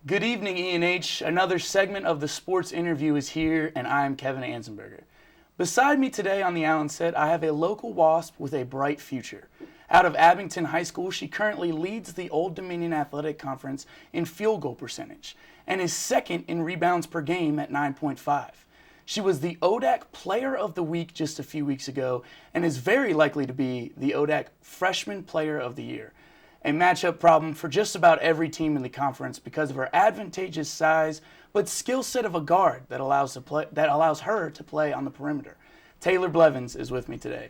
Good evening, E&H. Another segment of the Sports Interview is here, and I'm Kevin Ansenberger. Beside me today on the Allen set, I have a local WASP with a bright future. Out of Abington High School, she currently leads the Old Dominion Athletic Conference in field goal percentage and is second in rebounds per game at 9.5. She was the ODAC Player of the Week just a few weeks ago and is very likely to be the ODAC Freshman Player of the Year. A matchup problem for just about every team in the conference because of her advantageous size but skill set of a guard that allows her to play on the perimeter. Taylor Blevins is with me today.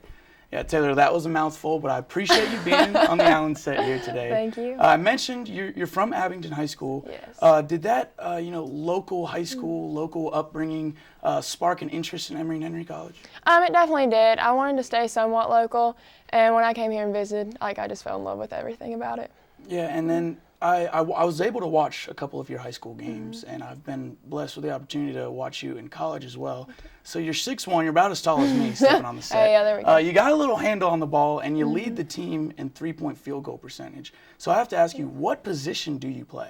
Yeah, Taylor, that was a mouthful, but I appreciate you being on the Allen set here today. Thank you. I mentioned you're from Abington High School. Yes. Did that local high school, local upbringing spark an interest in Emory and Henry College? It definitely did. I wanted to stay somewhat local, and when I came here and visited, I just fell in love with everything about it. Yeah, and then I was able to watch a couple of your high school games, and I've been blessed with the opportunity to watch you in college as well. So you're 6'1", you're about as tall as me stepping on the set. Yeah, there we go. You got a little handle on the ball, and you lead the team in three-point field goal percentage. So I have to ask you, what position do you play?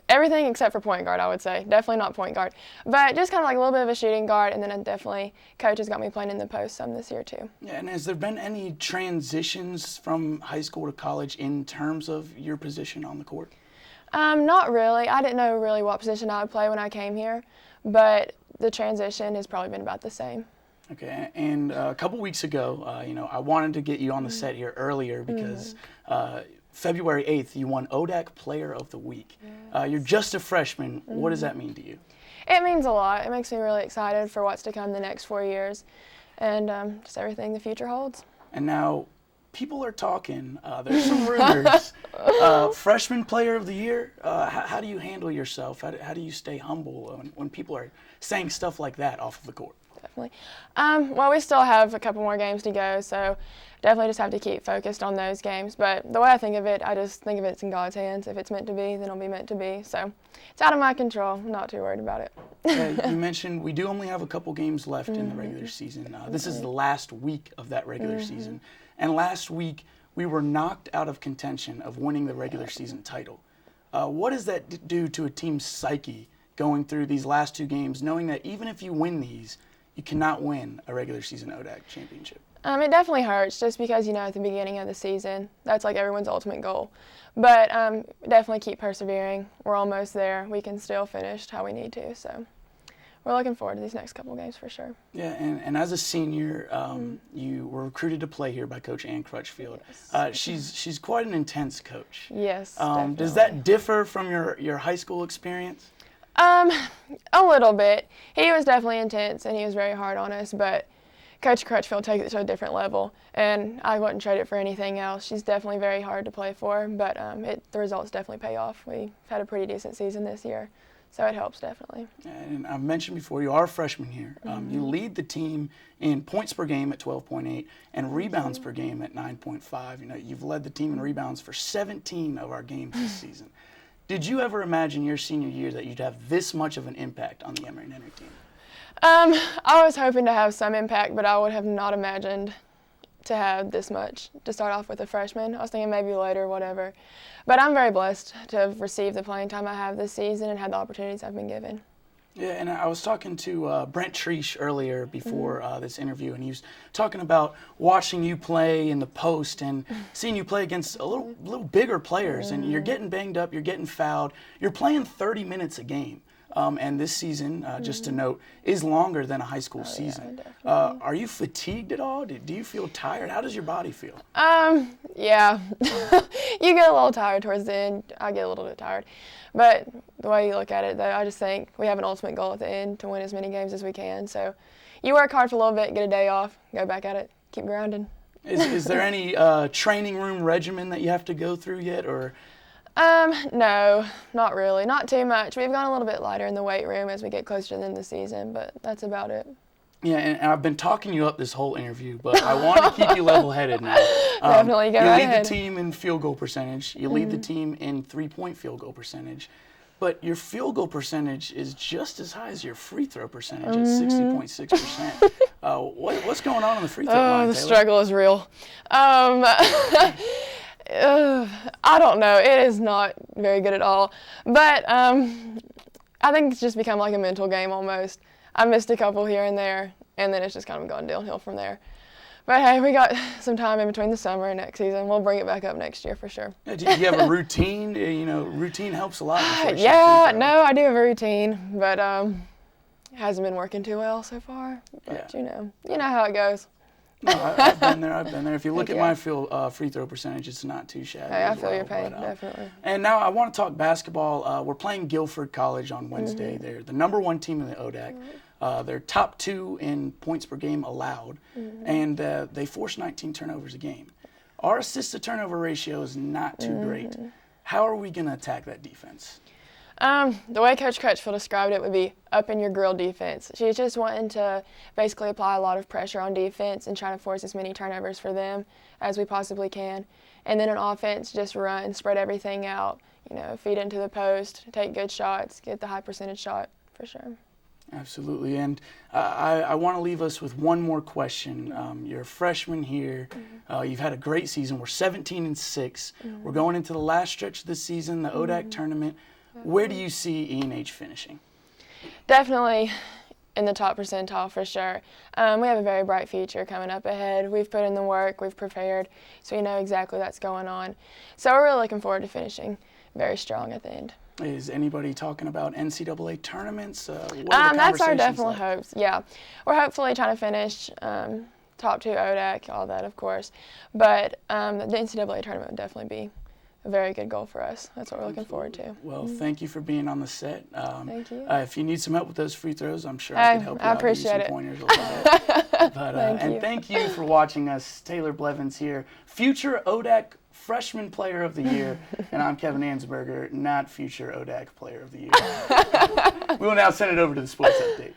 Everything except for point guard, I would say. Definitely not point guard. But just kind of like a little bit of a shooting guard, and then Coach has got me playing in the post some this year too. Yeah, and has there been any transitions from high school to college in terms of your position on the court? Not really. I didn't know really what position I would play when I came here, but the transition has probably been about the same. Okay, and a couple weeks ago, I wanted to get you on the set here earlier because February 8th, you won ODAC Player of the Week. Yes. You're just a freshman. What does that mean to you? It means a lot. It makes me really excited for what's to come the next 4 years and just everything the future holds. And now people are talking. There's some rumors. Freshman Player of the Year, how do you handle yourself? How do you stay humble when people are saying stuff like that off of the court? Definitely. Well, we still have a couple more games to go, so definitely just have to keep focused on those games. But the way I think of it, I just think of it's in God's hands. If it's meant to be, then it'll be meant to be. So it's out of my control. I'm not too worried about it. You mentioned we do only have a couple games left in the regular season. This is the last week of that regular season. And last week, we were knocked out of contention of winning the regular season title. What does that do to a team's psyche going through these last two games, knowing that even if you win these, you cannot win a regular season ODAC championship? It definitely hurts just because, at the beginning of the season, that's like everyone's ultimate goal. But definitely keep persevering. We're almost there. We can still finish how we need to. So we're looking forward to these next couple games for sure. Yeah, and as a senior, you were recruited to play here by Coach Ann Crutchfield. Yes. She's quite an intense coach. Yes, does that differ from your high school experience? A little bit. He was definitely intense, and he was very hard on us, but Coach Crutchfield takes it to a different level, and I wouldn't trade it for anything else. She's definitely very hard to play for, but the results definitely pay off. We've had a pretty decent season this year, so it helps definitely. And I've mentioned before, you are a freshman here. You lead the team in points per game at 12.8 and rebounds per game at 9.5. You've led the team in rebounds for 17 of our games this season. Did you ever imagine your senior year that you'd have this much of an impact on the Emory and Henry team? I was hoping to have some impact, but I would have not imagined to have this much to start off with a freshman. I was thinking maybe later, whatever. But I'm very blessed to have received the playing time I have this season and had the opportunities I've been given. Yeah, and I was talking to Brent Treesh earlier before this interview, and he was talking about watching you play in the post and seeing you play against a little bigger players, and you're getting banged up, you're getting fouled, you're playing 30 minutes a game. And this season, just to note, is longer than a high school season. Are you fatigued at all? Do you feel tired? How does your body feel? Yeah. You get a little tired towards the end. I get a little bit tired. But the way you look at it, though, I just think we have an ultimate goal at the end to win as many games as we can. So you work hard for a little bit, get a day off, go back at it, keep grinding. Is there any training room regimen that you have to go through yet, or? No, not really. Not too much. We've gone a little bit lighter in the weight room as we get closer to the end of the season, but that's about it. Yeah, and I've been talking you up this whole interview, but I want to keep you level-headed now. Definitely, go ahead. You ahead. lead the team in field goal percentage. You lead the team in three-point field goal percentage. But your field goal percentage is just as high as your free throw percentage at 60.6%. What's going on the free throw line, The Taylor? struggle is real. I don't know. It is not very good at all. But I think it's just become like a mental game almost. I missed a couple here and there, and then it's just kind of gone downhill from there. But hey, we got some time in between the summer and next season. We'll bring it back up next year for sure. Yeah, do you have a routine? Routine helps a lot. Yeah, no, I do have a routine, but it hasn't been working too well so far. But you know how it goes. No, I've been there. If you look at my free throw percentage, it's not too shabby. Hey, I feel your pain, definitely. And now I want to talk basketball. We're playing Guilford College on Wednesday. They're the #1 team in the ODAC. They're top 2 in points per game allowed, and they force 19 turnovers a game. Our assist-to-turnover ratio is not too great. How are we going to attack that defense? The way Coach Crutchfield described it would be up in your grill defense. She's just wanting to basically apply a lot of pressure on defense and try to force as many turnovers for them as we possibly can. And then on offense, just run, spread everything out, feed into the post, take good shots, get the high percentage shot for sure. Absolutely. And I want to leave us with one more question. You're a freshman here. You've had a great season. We're 17-6. We're going into the last stretch of the season, the ODAC tournament. Where do you see E&H finishing? Definitely in the top percentile for sure. We have a very bright future coming up ahead. We've put in the work, we've prepared, so we know exactly what's going on. So we're really looking forward to finishing very strong at the end. Is anybody talking about NCAA tournaments? That's our definite hopes, yeah. We're hopefully trying to finish top 2 ODAC, all that of course. But the NCAA tournament would definitely be a very good goal for us. That's what we're looking forward to. Well, thank you for being on the set. Thank you. If you need some help with those free throws, I'm sure I can help you out. I appreciate it. Pointers a little bit. But, thank you for watching us. Taylor Blevins here, future ODAC Freshman Player of the Year, and I'm Kevin Ansberger, not future ODAC Player of the Year. We will now send it over to the Sports Update.